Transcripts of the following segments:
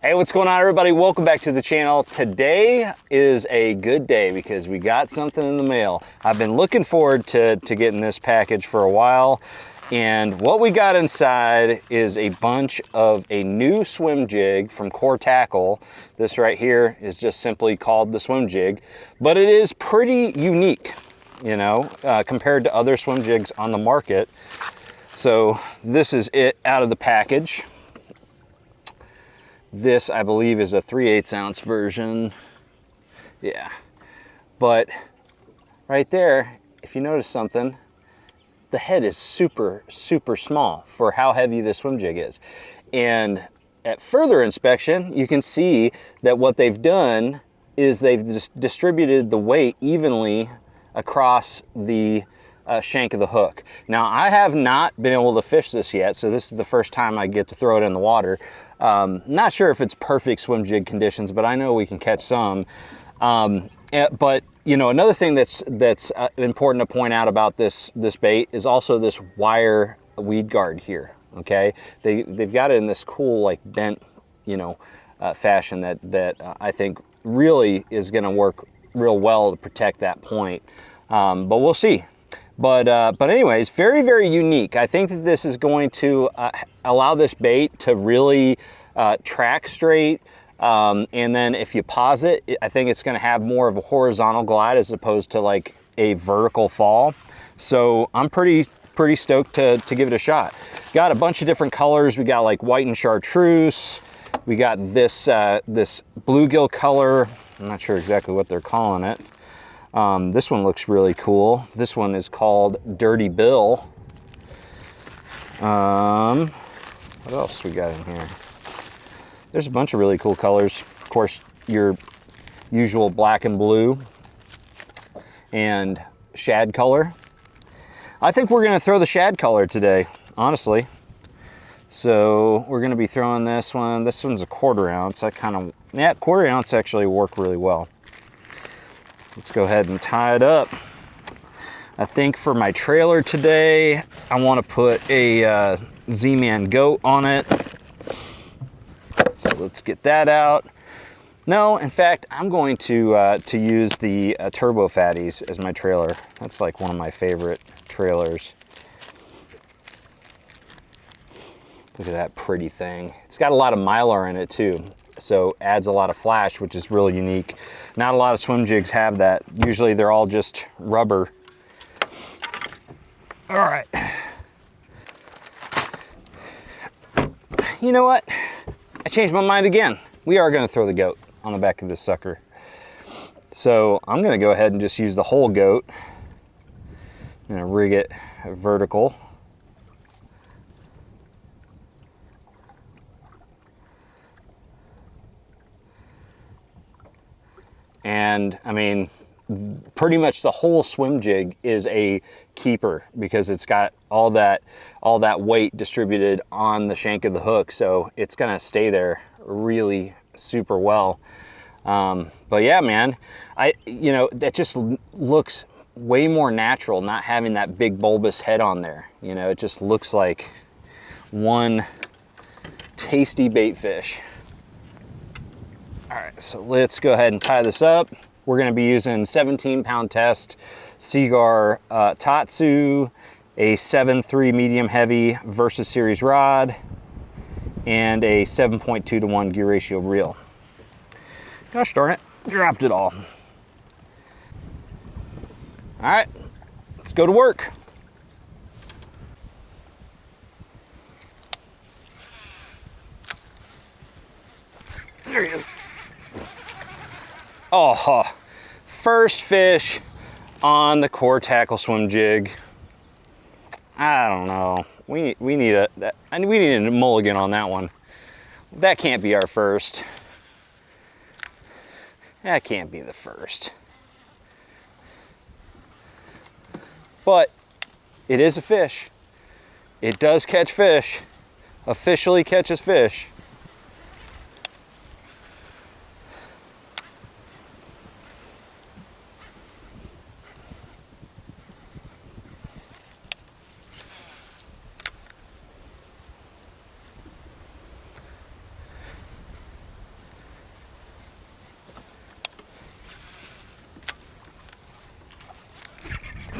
Hey, what's going on, everybody? Welcome back to the channel. Today is a good day because we got something in the mail. I've been looking forward to getting this package for a while, and what we got inside is a bunch of a new swim jig from Core Tackle. This right here is just simply called the swim jig, but it is pretty unique, you know, compared to other swim jigs on the market. So this is it out of the package. This, I believe, is a 3/8 ounce version. Yeah, but right there, if you notice something, the head is super small for how heavy this swim jig is. And at further inspection, you can see that what they've done is they've distributed the weight evenly across the shank of the hook. Now, I have not been able to fish this yet, so this is the first time I get to throw it in the water. Not sure if it's perfect swim jig conditions, but I know we can catch some. But you know, another thing that's important to point out about this bait is also this wire weed guard here. Okay, they've got it in this cool, like, bent, you know, fashion that I think really is going to work real well to protect that point. But we'll see. But anyways, very unique. I think that this is going to allow this bait to really track straight. And then if you pause it, I think it's going to have more of a horizontal glide as opposed to like a vertical fall. So I'm pretty stoked to give it a shot. Got a bunch of different colors. We got like white and chartreuse. We got this this bluegill color. I'm not sure exactly what they're calling it. This one looks really cool. This one is called Dirty Bill. What else we got in here? There's a bunch of really cool colors. Of course, your usual black and blue and shad color. I think we're gonna throw the shad color today, honestly. So we're gonna be throwing this one. This one's a 1/4 ounce. Yeah, 1/4 ounce actually work really well. Let's go ahead and tie it up. I think for my trailer today, I want to put a Z-Man goat on it. So let's get that out. No, in fact, I'm going to use the Turbo Fatties as my trailer. That's like one of my favorite trailers. Look at that pretty thing. It's got a lot of Mylar in it too, so adds a lot of flash, which is really unique. Not a lot of swim jigs have that. Usually they're all just rubber. All right. You know what? I changed my mind again. We are gonna throw the goat on the back of this sucker. So I'm gonna go ahead and just use the whole goat. I'm gonna rig it vertical. And I mean, pretty much the whole swim jig is a keeper because it's got all that weight distributed on the shank of the hook, so it's gonna stay there really super well. But yeah, man, you know, that just looks way more natural not having that big bulbous head on there. You know, it just looks like one tasty bait fish. All right, so let's go ahead and tie this up. We're gonna be using 17-pound test Seagar Tatsu, a 7.3 medium heavy Versus Series rod, and a 7.2 to 1 gear ratio reel. Gosh darn it, dropped it all. All right, let's go to work. There you go. Oh, first fish on the Core Tackle swim jig. I don't know. We need a mulligan on that one. That can't be our first. That can't be the first. But it is a fish. It does catch fish. Officially catches fish.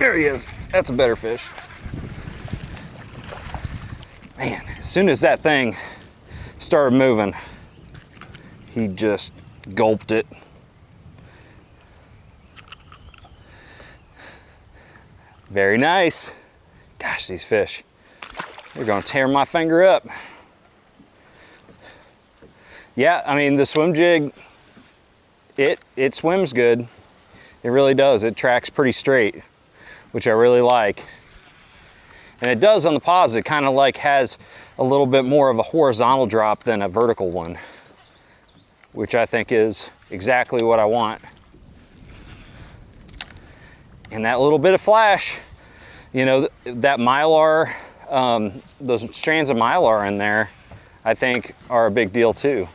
There he is. That's a better fish. Man, as soon as that thing started moving, he just gulped it. Very nice. Gosh, these fish, they're gonna tear my finger up. Yeah, I mean, the swim jig, it swims good. It really does. It tracks pretty straight, which I really like. And it does on the pause, it kind of like has a little bit more of a horizontal drop than a vertical one, which I think is exactly what I want. And that little bit of flash, you know, that mylar, those strands of mylar in there, I think are a big deal too.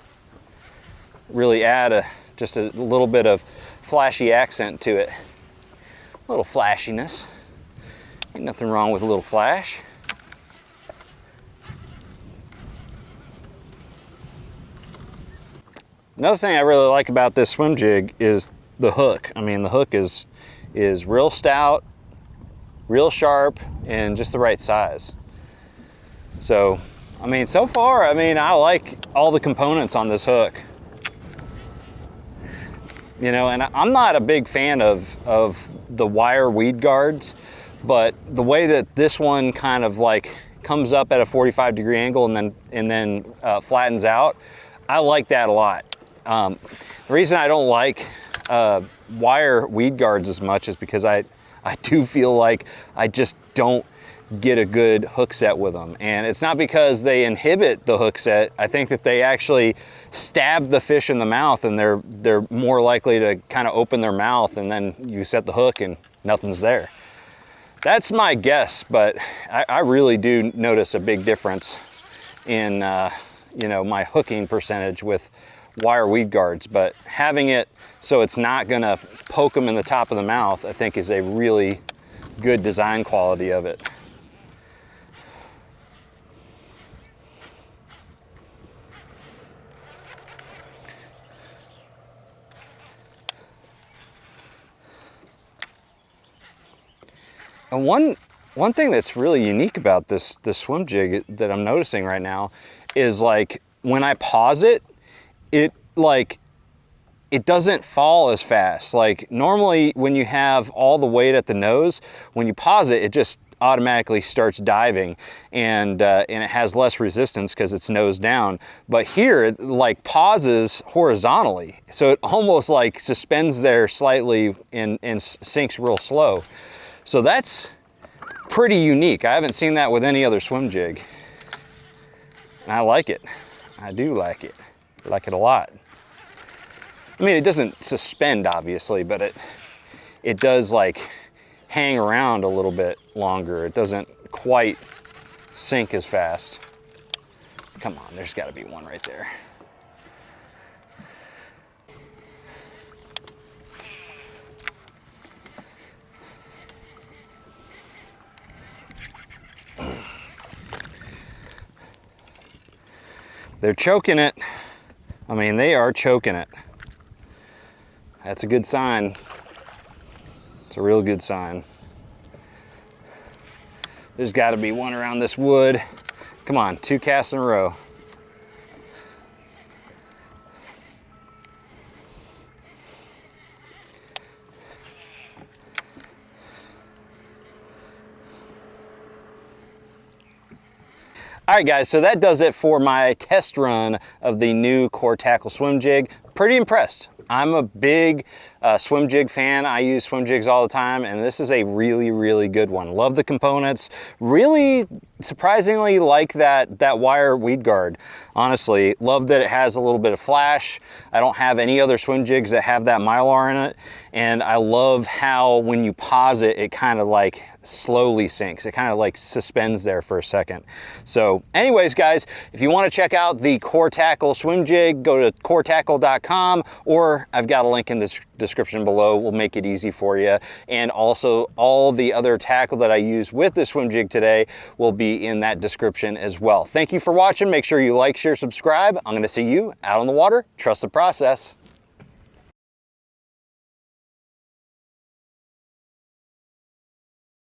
Really add just a little bit of flashy accent to it. A little flashiness. Ain't nothing wrong with a little flash. Another thing I really like about this swim jig is the hook. I mean, the hook is real stout, real sharp, and just the right size. So, I mean, so far, I mean, I like all the components on this hook. You know, and I'm not a big fan of the wire weed guards, but the way that this one kind of like comes up at a 45-degree angle and then flattens out, I like that a lot. The reason I don't like wire weed guards as much is because I do feel like I just don't get a good hook set with them. And it's not because they inhibit the hook set. I think that they actually stab the fish in the mouth, and they're more likely to kind of open their mouth, and then you set the hook and nothing's there. That's my guess, but I really do notice a big difference in you know, my hooking percentage with wire weed guards. But having it so it's not gonna poke them in the top of the mouth, I think is a really good design quality of it. And one thing that's really unique about this swim jig that I'm noticing right now is, like, when I pause it, it doesn't fall as fast. Like, normally when you have all the weight at the nose, when you pause it, it just automatically starts diving, and it has less resistance because it's nose down. But here, it like pauses horizontally, so it almost like suspends there slightly and sinks real slow. So that's pretty unique. I haven't seen that with any other swim jig. And I like it. I do like it. I like it a lot. I mean, it doesn't suspend, obviously, but it does like hang around a little bit longer. It doesn't quite sink as fast. Come on, there's got to be one right there. They're choking it. I mean, they are choking it. That's a good sign. It's a real good sign. There's got to be one around this wood. Come on, 2 casts in a row. All right, guys, so that does it for my test run of the new Core Tackle swim jig. Pretty impressed. I'm a big swim jig fan. I use swim jigs all the time, and this is a really, really good one. Love the components. Really surprisingly like that wire weed guard. Honestly, love that it has a little bit of flash. I don't have any other swim jigs that have that mylar in it, and I love how when you pause it, it kind of like slowly sinks. It kind of like suspends there for a second. So anyways, guys, if you want to check out the Core Tackle swim jig, go to coretackle.com, or I've got a link in the description below. We'll make it easy for you. And also all the other tackle that I use with the swim jig today will be in that description as well. Thank you for watching. Make sure you like, share, subscribe. I'm going to see you out on the water. Trust the process.